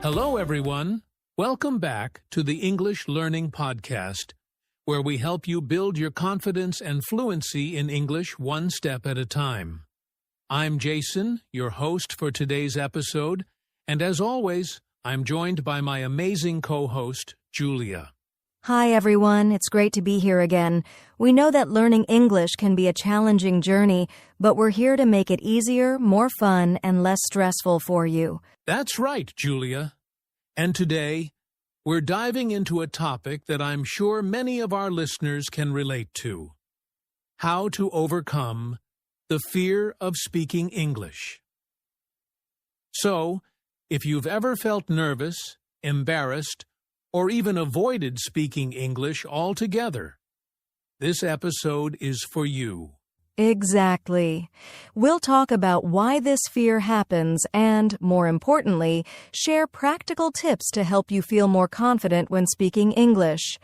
Hello, everyone. Welcome back to the English Learning Podcast, where we help you build your confidence and fluency in English one step at a time. I'm Jason, your host for today's episode, and as always, I'm joined by my amazing co-host, Julia. Hi, everyone. It's great to be here again. We know that learning English can be a challenging journey, but we're here to make it easier, more fun, and less stressful for you. That's right, Julia. And today, we're diving into a topic that I'm sure many of our listeners can relate to: how to overcome the fear of speaking English. So, if you've ever felt nervous, embarrassed, or even avoided speaking English altogether, this episode is for you. Exactly. We'll talk about why this fear happens and, more importantly, share practical tips to help you feel more confident when speaking English.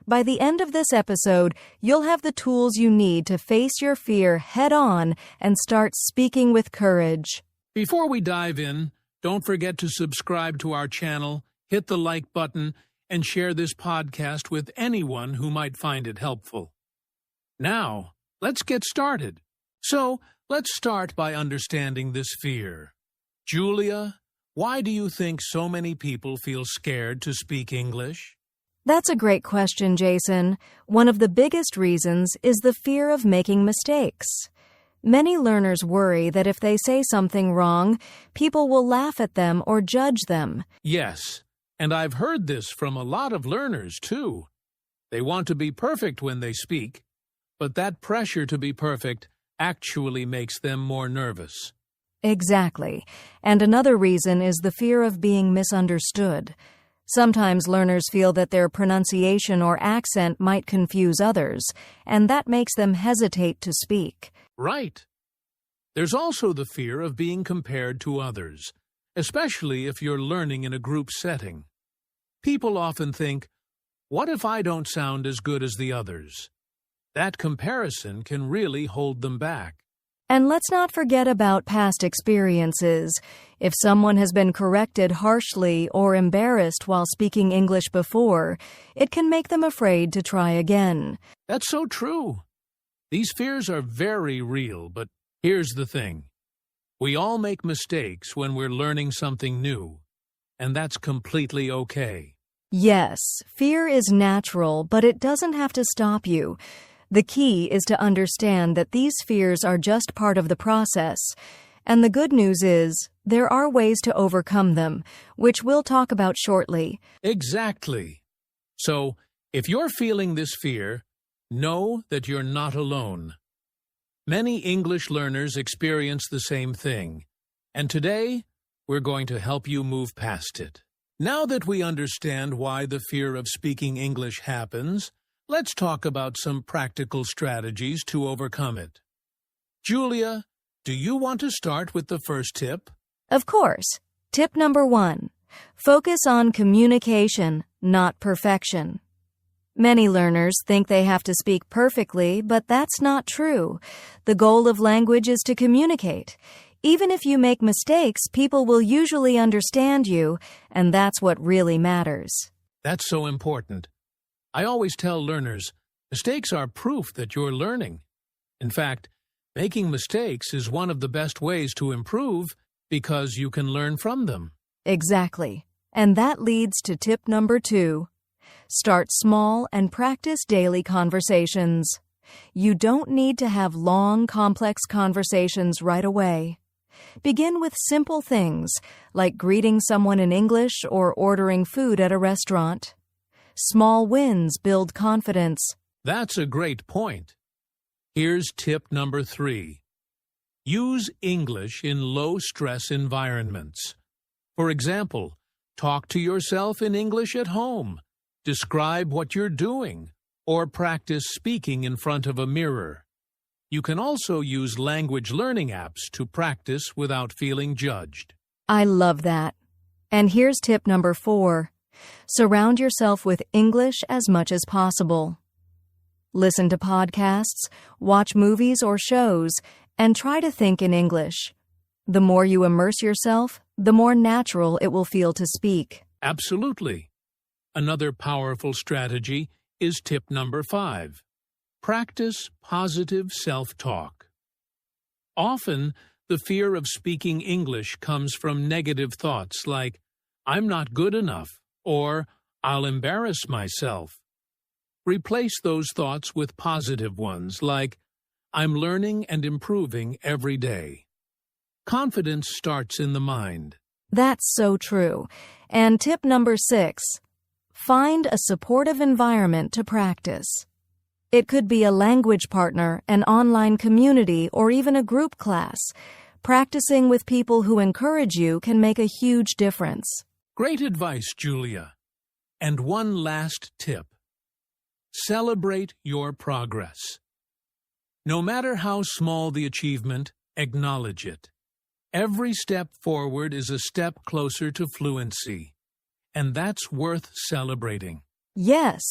By the end of this episode, you'll have the tools you need to face your fear head-on and start speaking with courage. Before we dive in, don't forget to subscribe to our channel, hit the like button, and share this podcast with anyone who might find it helpful. Now, let's get started. So, let's start by understanding this fear. Julia, why do you think so many people feel scared to speak English? That's a great question, Jason. One of the biggest reasons is the fear of making mistakes. Many learners worry that if they say something wrong, people will laugh at them or judge them. Yes, and I've heard this from a lot of learners, too. They want to be perfect when they speak, but that pressure to be perfect actually makes them more nervous. Exactly. And another reason is the fear of being misunderstood. Sometimes learners feel that their pronunciation or accent might confuse others, and that makes them hesitate to speak. Right. There's also the fear of being compared to others, especially if you're learning in a group setting. People often think, what if I don't sound as good as the others? That comparison can really hold them back. And let's not forget about past experiences. If someone has been corrected harshly or embarrassed while speaking English before, it can make them afraid to try again. That's so true. These fears are very real, but here's the thing. We all make mistakes when we're learning something new, and that's completely okay. Yes, fear is natural, but it doesn't have to stop you. The key is to understand that these fears are just part of the process. And the good news is, there are ways to overcome them, which we'll talk about shortly. Exactly. So, if you're feeling this fear, know that you're not alone. Many English learners experience the same thing, and today, we're going to help you move past it. Now that we understand why the fear of speaking English happens, let's talk about some practical strategies to overcome it. Julia, do you want to start with the first tip? Of course. Tip number 1. Focus on communication, not perfection. Many learners think they have to speak perfectly, but that's not true. The goal of language is to communicate. Even if you make mistakes, people will usually understand you, and that's what really matters. That's so important. I always tell learners, mistakes are proof that you're learning. In fact, making mistakes is one of the best ways to improve because you can learn from them. Exactly. And that leads to tip number 2. Start small and practice daily conversations. You don't need to have long, complex conversations right away. Begin with simple things, like greeting someone in English or ordering food at a restaurant. Small wins build confidence. That's a great point. Here's tip number 3. Use English in low-stress environments. For example, talk to yourself in English at home. Describe what you're doing, or practice speaking in front of a mirror. You can also use language learning apps to practice without feeling judged. I love that. And here's tip number 4. Surround yourself with English as much as possible. Listen to podcasts, watch movies or shows, and try to think in English. The more you immerse yourself, the more natural it will feel to speak. Absolutely. Another powerful strategy is tip number 5. Practice positive self-talk. Often, the fear of speaking English comes from negative thoughts like, "I'm not good enough," or "I'll embarrass myself." Replace those thoughts with positive ones like, "I'm learning and improving every day." Confidence starts in the mind. That's so true. And tip number 6, find a supportive environment to practice. It could be a language partner, an online community, or even a group class. Practicing with people who encourage you can make a huge difference. Great advice, Julia. And one last tip. Celebrate your progress. No matter how small the achievement, acknowledge it. Every step forward is a step closer to fluency, and that's worth celebrating. Yes.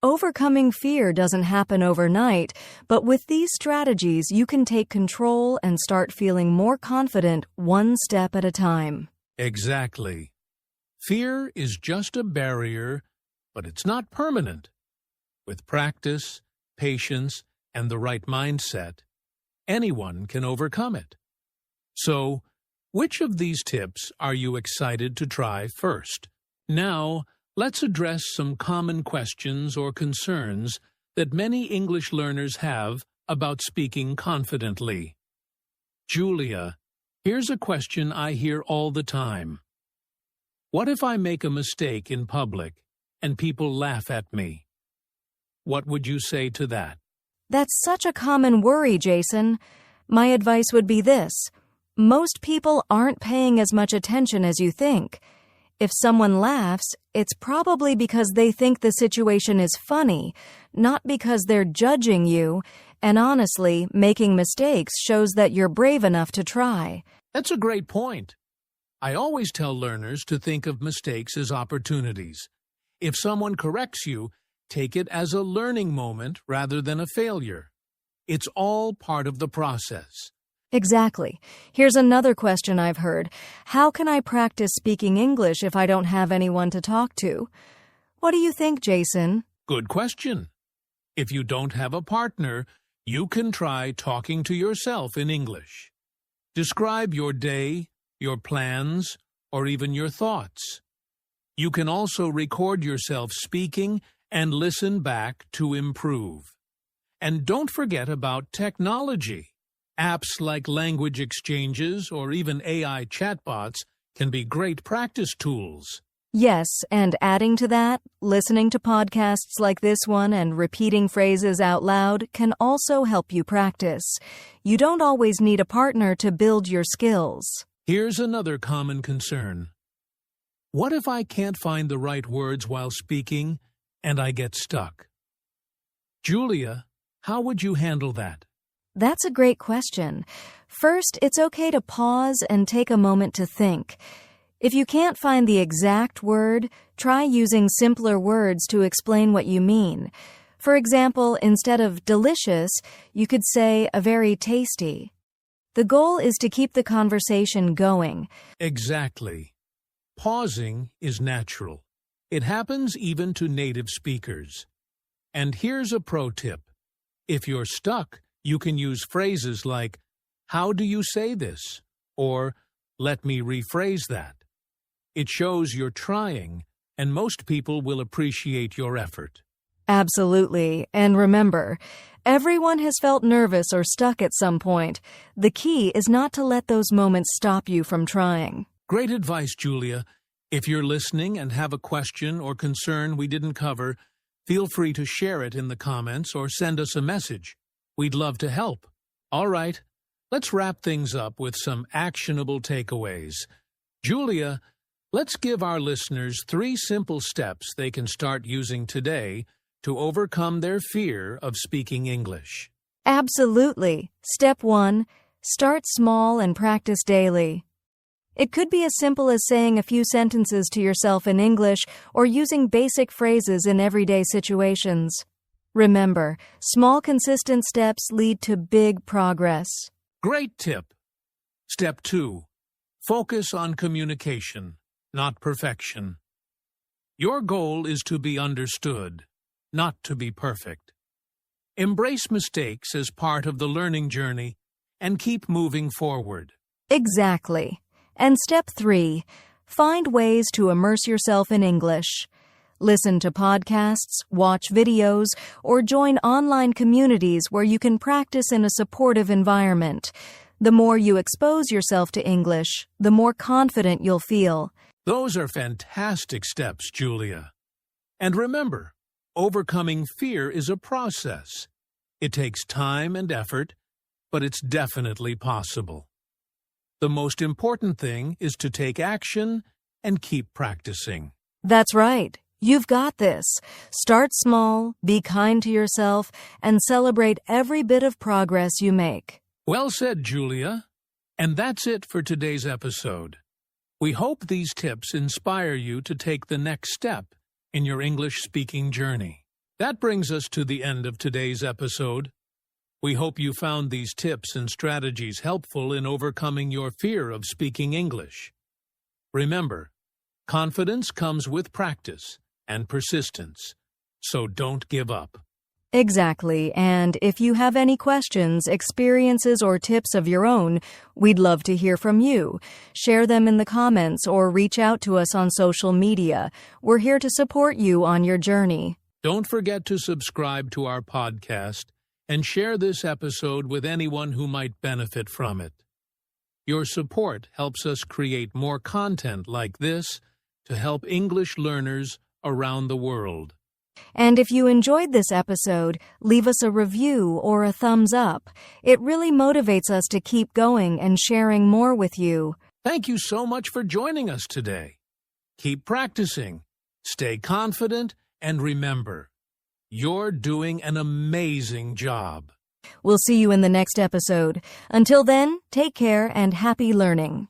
Overcoming fear doesn't happen overnight, but with these strategies, you can take control and start feeling more confident one step at a time. Exactly. Fear is just a barrier, but it's not permanent. With practice, patience, and the right mindset, anyone can overcome it. So, which of these tips are you excited to try first? Now, let's address some common questions or concerns that many English learners have about speaking confidently. Julia, here's a question I hear all the time. What if I make a mistake in public and people laugh at me? What would you say to that? That's such a common worry, Jason. My advice would be this. Most people aren't paying as much attention as you think. If someone laughs, it's probably because they think the situation is funny, not because they're judging you, and honestly, making mistakes shows that you're brave enough to try. That's a great point. I always tell learners to think of mistakes as opportunities. If someone corrects you, take it as a learning moment rather than a failure. It's all part of the process. Exactly. Here's another question I've heard. How can I practice speaking English if I don't have anyone to talk to? What do you think, Jason? Good question. If you don't have a partner, you can try talking to yourself in English. Describe your day, your plans, or even your thoughts. You can also record yourself speaking and listen back to improve. And don't forget about technology. Apps like language exchanges or even AI chatbots can be great practice tools. Yes, and adding to that, listening to podcasts like this one and repeating phrases out loud can also help you practice. You don't always need a partner to build your skills. Here's another common concern. What if I can't find the right words while speaking and I get stuck? Julia, how would you handle that? That's a great question. First, it's okay to pause and take a moment to think. If you can't find the exact word, try using simpler words to explain what you mean. For example, instead of delicious, you could say a very tasty. The goal is to keep the conversation going. Exactly. Pausing is natural. It happens even to native speakers. And here's a pro tip. If you're stuck, you can use phrases like, "How do you say this?" or "Let me rephrase that." It shows you're trying, and most people will appreciate your effort. Absolutely. And remember, everyone has felt nervous or stuck at some point. The key is not to let those moments stop you from trying. Great advice, Julia. If you're listening and have a question or concern we didn't cover, feel free to share it in the comments or send us a message. We'd love to help. All right, let's wrap things up with some actionable takeaways. Julia, let's give our listeners 3 simple steps they can start using today to overcome their fear of speaking English. Absolutely. Step 1, start small and practice daily. It could be as simple as saying a few sentences to yourself in English or using basic phrases in everyday situations. Remember, small consistent steps lead to big progress. Great tip. Step 2. Focus on communication, not perfection. Your goal is to be understood, not to be perfect. Embrace mistakes as part of the learning journey and keep moving forward. Exactly. And step 3, find ways to immerse yourself in English. Listen to podcasts, watch videos, or join online communities where you can practice in a supportive environment. The more you expose yourself to English, the more confident you'll feel. Those are fantastic steps, Julia. And remember, overcoming fear is a process. It takes time and effort, but it's definitely possible. The most important thing is to take action and keep practicing. That's right. You've got this. Start small, be kind to yourself, and celebrate every bit of progress you make. Well said, Julia. And that's it for today's episode. We hope these tips inspire you to take the next step in your English-speaking journey. That brings us to the end of today's episode. We hope you found these tips and strategies helpful in overcoming your fear of speaking English. Remember, confidence comes with practice and persistence, so don't give up. Exactly, and if you have any questions, experiences, or tips of your own, we'd love to hear from you. Share them in the comments or reach out to us on social media. We're here to support you on your journey. Don't forget to subscribe to our podcast and share this episode with anyone who might benefit from it. Your support helps us create more content like this to help English learners around the world. And if you enjoyed this episode, leave us a review or a thumbs up. It really motivates us to keep going and sharing more with you. Thank you so much for joining us today. Keep practicing, stay confident, and remember, you're doing an amazing job. We'll see you in the next episode. Until then, take care and happy learning.